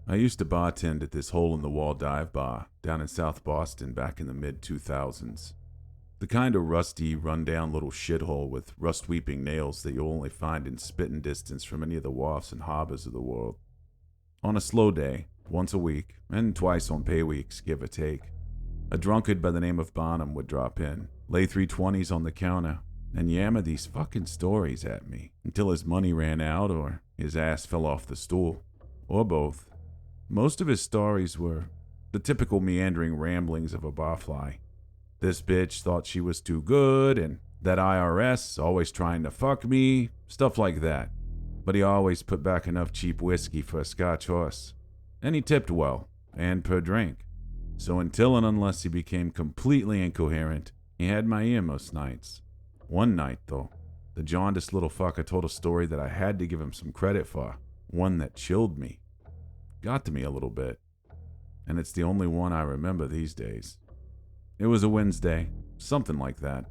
I used to bartend at this hole-in-the-wall dive bar down in South Boston back in the mid-2000s. The kind of rusty, run-down little shithole with rust-weeping nails that you'll only find in spitting distance from any of the wharfs and harbors of the world. On a slow day, once a week, and twice on pay weeks, give or take, a drunkard by the name of Bonham would drop in, lay 320s on the counter, and yammer these fucking stories at me until his money ran out or his ass fell off the stool, or both. Most of his stories were the typical meandering ramblings of a barfly. This bitch thought she was too good, and that IRS always trying to fuck me, stuff like that. But he always put back enough cheap whiskey for a Scotch horse. And he tipped well, and per drink. So until and unless he became completely incoherent, he had my ear most nights. One night, though, the jaundiced little fucker told a story that I had to give him some credit for, one that chilled me. Got to me a little bit. And it's the only one I remember these days. It was a Wednesday, something like that.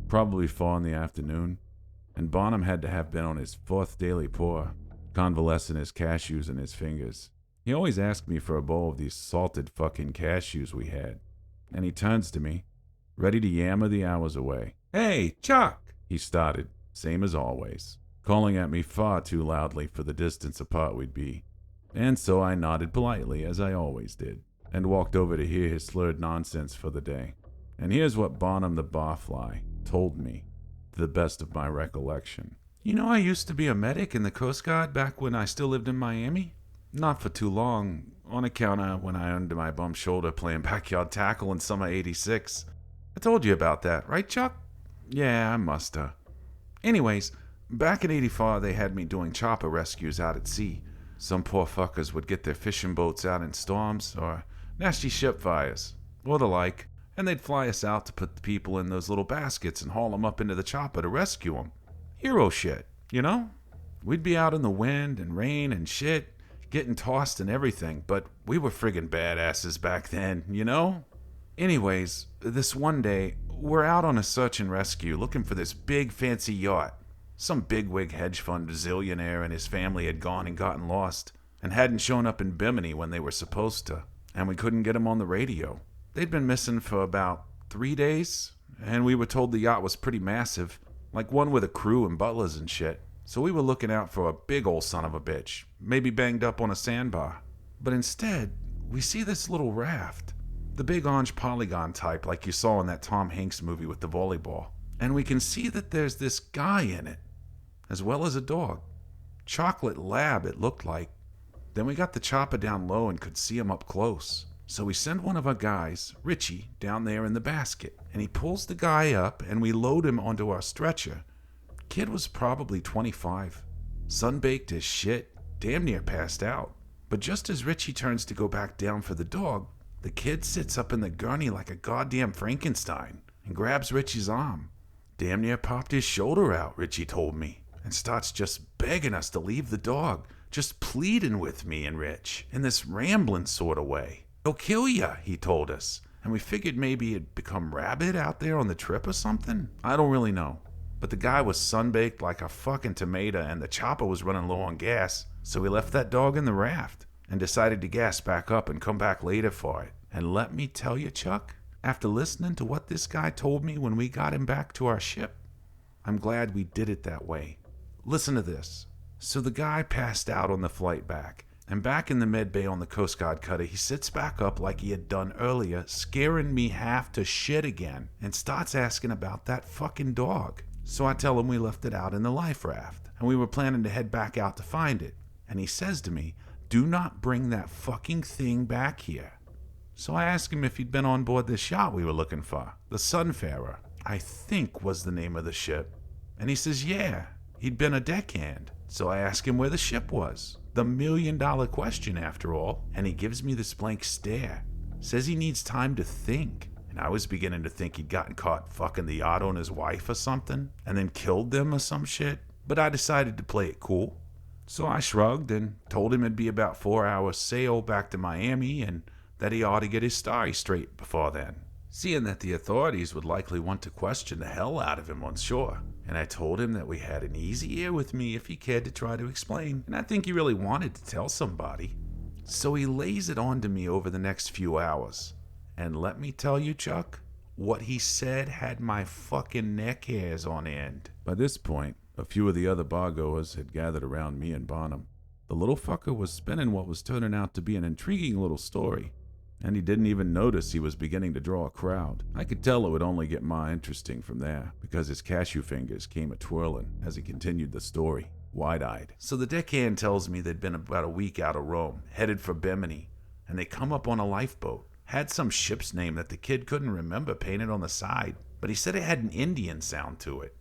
Probably 4 in the afternoon, and Bonham had to have been on his 4th daily pour, convalescing his cashews in his fingers. He always asked me for a bowl of these salted fucking cashews we had, and he turns to me, ready to yammer the hours away. "Hey, Chuck," he started, same as always, calling at me far too loudly for the distance apart we'd be. And so I nodded politely, as I always did, and walked over to hear his slurred nonsense for the day. And here's what Bonham the barfly told me, to the best of my recollection. "You know, I used to be a medic in the Coast Guard back when I still lived in Miami. Not for too long, on account of when I earned my bum shoulder playing backyard tackle in summer '86. I told you about that, right, Chuck?" "Yeah, I musta." "Anyways, back in '84 they had me doing chopper rescues out at sea. Some poor fuckers would get their fishing boats out in storms, or nasty ship fires, or the like, and they'd fly us out to put the people in those little baskets and haul them up into the chopper to rescue them. Hero shit, you know? We'd be out in the wind and rain and shit, getting tossed and everything, but we were friggin' badasses back then, you know? Anyways, this one day, we're out on a search and rescue looking for this big fancy yacht. Some bigwig hedge fund zillionaire and his family had gone and gotten lost, and hadn't shown up in Bimini when they were supposed to, and we couldn't get them on the radio. They'd been missing for about 3 days, and we were told the yacht was pretty massive, like one with a crew and butlers and shit. So we were looking out for a big old son of a bitch, maybe banged up on a sandbar. But instead, we see this little raft, the big orange polygon type like you saw in that Tom Hanks movie with the volleyball. And we can see that there's this guy in it, as well as a dog. Chocolate lab, it looked like. Then we got the chopper down low and could see him up close. So we send one of our guys, Richie, down there in the basket, and he pulls the guy up and we load him onto our stretcher. Kid was probably 25, sunbaked as shit, damn near passed out. But just as Richie turns to go back down for the dog, the kid sits up in the gurney like a goddamn Frankenstein and grabs Richie's arm. Damn near popped his shoulder out, Richie told me, and starts just begging us to leave the dog, just pleading with me and Rich, in this rambling sort of way. "He'll kill ya," he told us, and we figured maybe he'd become rabid out there on the trip or something. I don't really know. But the guy was sunbaked like a fucking tomato and the chopper was running low on gas, so we left that dog in the raft and decided to gas back up and come back later for it. And let me tell you, Chuck, after listening to what this guy told me when we got him back to our ship, I'm glad we did it that way. Listen to this. So the guy passed out on the flight back, and back in the med bay on the Coast Guard cutter, he sits back up like he had done earlier, scaring me half to shit again, and starts asking about that fucking dog. So I tell him we left it out in the life raft, and we were planning to head back out to find it. And he says to me, "Do not bring that fucking thing back here." So I asked him if he'd been on board this yacht we were looking for, the Sunfarer, I think was the name of the ship. And he says, yeah, he'd been a deckhand. So I asked him where the ship was, the $1,000,000 question after all, and he gives me this blank stare, says he needs time to think. And I was beginning to think he'd gotten caught fucking the yacht on his wife or something, and then killed them or some shit, but I decided to play it cool. So I shrugged and told him it'd be about 4 hours sail back to Miami and that he ought to get his story straight before then, seeing that the authorities would likely want to question the hell out of him on shore. And I told him that we had an easy ear with me if he cared to try to explain, and I think he really wanted to tell somebody. So he lays it on to me over the next few hours. And let me tell you, Chuck, what he said had my fucking neck hairs on end. By this point, a few of the other bargoers had gathered around me and Bonham. The little fucker was spinning what was turning out to be an intriguing little story, and he didn't even notice he was beginning to draw a crowd. I could tell it would only get more interesting from there, because his cashew fingers came a-twirling as he continued the story, wide-eyed. So the deckhand tells me they'd been about a week out of Rome, headed for Bimini, and they come up on a lifeboat. Had some ship's name that the kid couldn't remember painted on the side, but he said it had an Indian sound to it.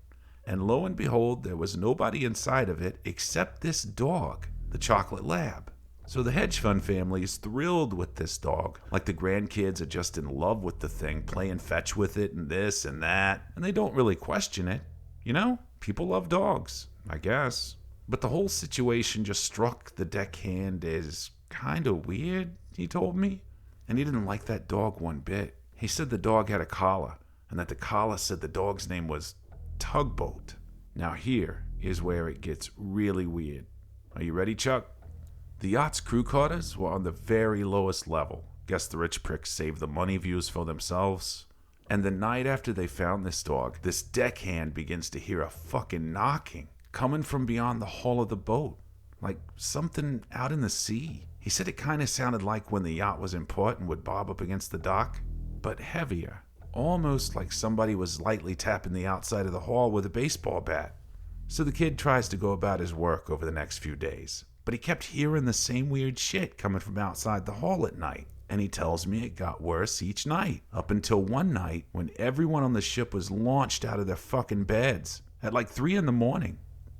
And lo and behold, there was nobody inside of it except this dog, the chocolate lab. So the hedge fund family is thrilled with this dog, like the grandkids are just in love with the thing, playing fetch with it and this and that, and they don't really question it. You know, people love dogs, I guess. But the whole situation just struck the deckhand as kind of weird, he told me. And he didn't like that dog one bit. He said the dog had a collar, and that the collar said the dog's name was Tugboat. Now here is where it gets really weird. Are you ready, Chuck? The yacht's crew quarters were on the very lowest level. Guess the rich pricks saved the money views for themselves. And the night after they found this dog, this deckhand begins to hear a fucking knocking coming from beyond the hull of the boat, like something out in the sea. He said it kind of sounded like when the yacht was in port and would bob up against the dock, but heavier, almost like somebody was lightly tapping the outside of the hull with a baseball bat. So the kid tries to go about his work over the next few days, but he kept hearing the same weird shit coming from outside the hull at night. And he tells me it got worse each night, up until one night when everyone on the ship was launched out of their fucking beds at like 3 a.m.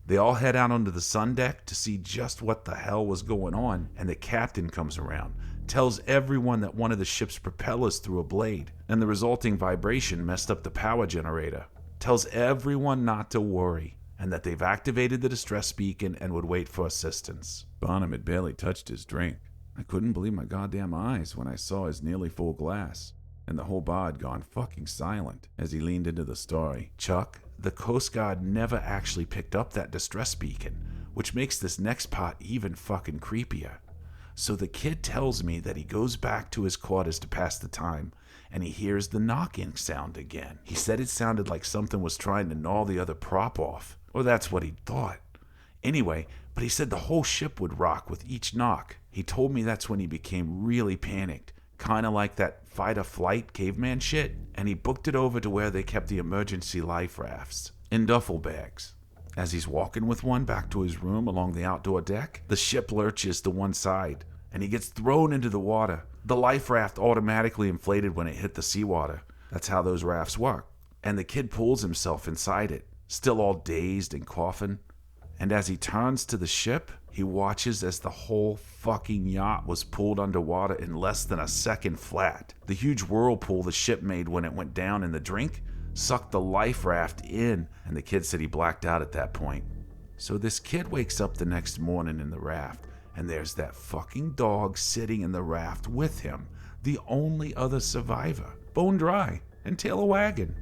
They all head out onto the sun deck to see just what the hell was going on, and the captain comes around, tells everyone that one of the ship's propellers threw a blade, and the resulting vibration messed up the power generator. Tells everyone not to worry, and that they've activated the distress beacon and would wait for assistance. Bonham had barely touched his drink. I couldn't believe my goddamn eyes when I saw his nearly full glass, and the whole bar had gone fucking silent as he leaned into the story. Chuck, the Coast Guard never actually picked up that distress beacon, which makes this next part even fucking creepier. So the kid tells me that he goes back to his quarters to pass the time, and he hears the knocking sound again. He said it sounded like something was trying to gnaw the other prop off, or that's what he thought. Anyway, but he said the whole ship would rock with each knock. He told me that's when he became really panicked, kind of like that fight-or-flight caveman shit, and he booked it over to where they kept the emergency life rafts, in duffel bags. As he's walking with one back to his room along the outdoor deck, the ship lurches to one side, and he gets thrown into the water. The life raft automatically inflated when it hit the seawater. That's how those rafts work. And the kid pulls himself inside it, still all dazed and coughing. And as he turns to the ship, he watches as the whole fucking yacht was pulled underwater in less than a second flat. The huge whirlpool the ship made when it went down in the drink sucked the life raft in, and the kid said he blacked out at that point. So this kid wakes up the next morning in the raft, and there's that fucking dog sitting in the raft with him, the only other survivor, bone dry and tail a wagging.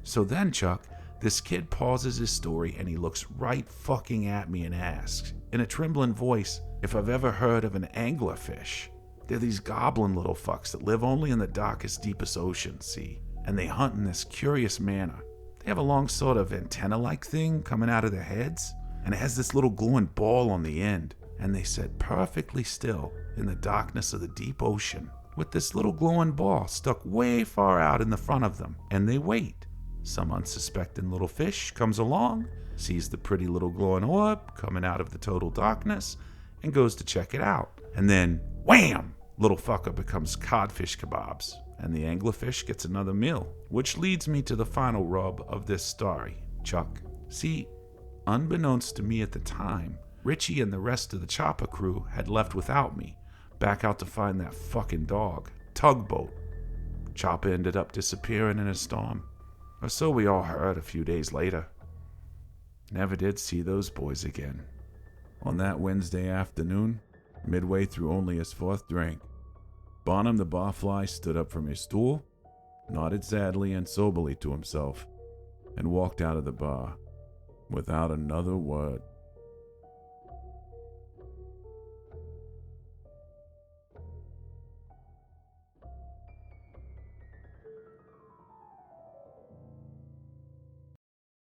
So then, Chuck, this kid pauses his story and he looks right fucking at me and asks, in a trembling voice, if I've ever heard of an anglerfish. They're these goblin little fucks that live only in the darkest, deepest ocean, see? And they hunt in this curious manner. They have a long sort of antenna-like thing coming out of their heads, and it has this little glowing ball on the end. And they sit perfectly still in the darkness of the deep ocean with this little glowing ball stuck way far out in the front of them. And they wait. Some unsuspecting little fish comes along, sees the pretty little glowing orb coming out of the total darkness, and goes to check it out. And then, wham! Little fucker becomes codfish kebabs, and the anglerfish gets another meal. Which leads me to the final rub of this story, Chuck. See, unbeknownst to me at the time, Richie and the rest of the chopper crew had left without me, back out to find that fucking dog, Tugboat. Chopper ended up disappearing in a storm, or so we all heard a few days later. Never did see those boys again. On that Wednesday afternoon, midway through only his 4th drink, Bonham the barfly stood up from his stool, nodded sadly and soberly to himself, and walked out of the bar without another word.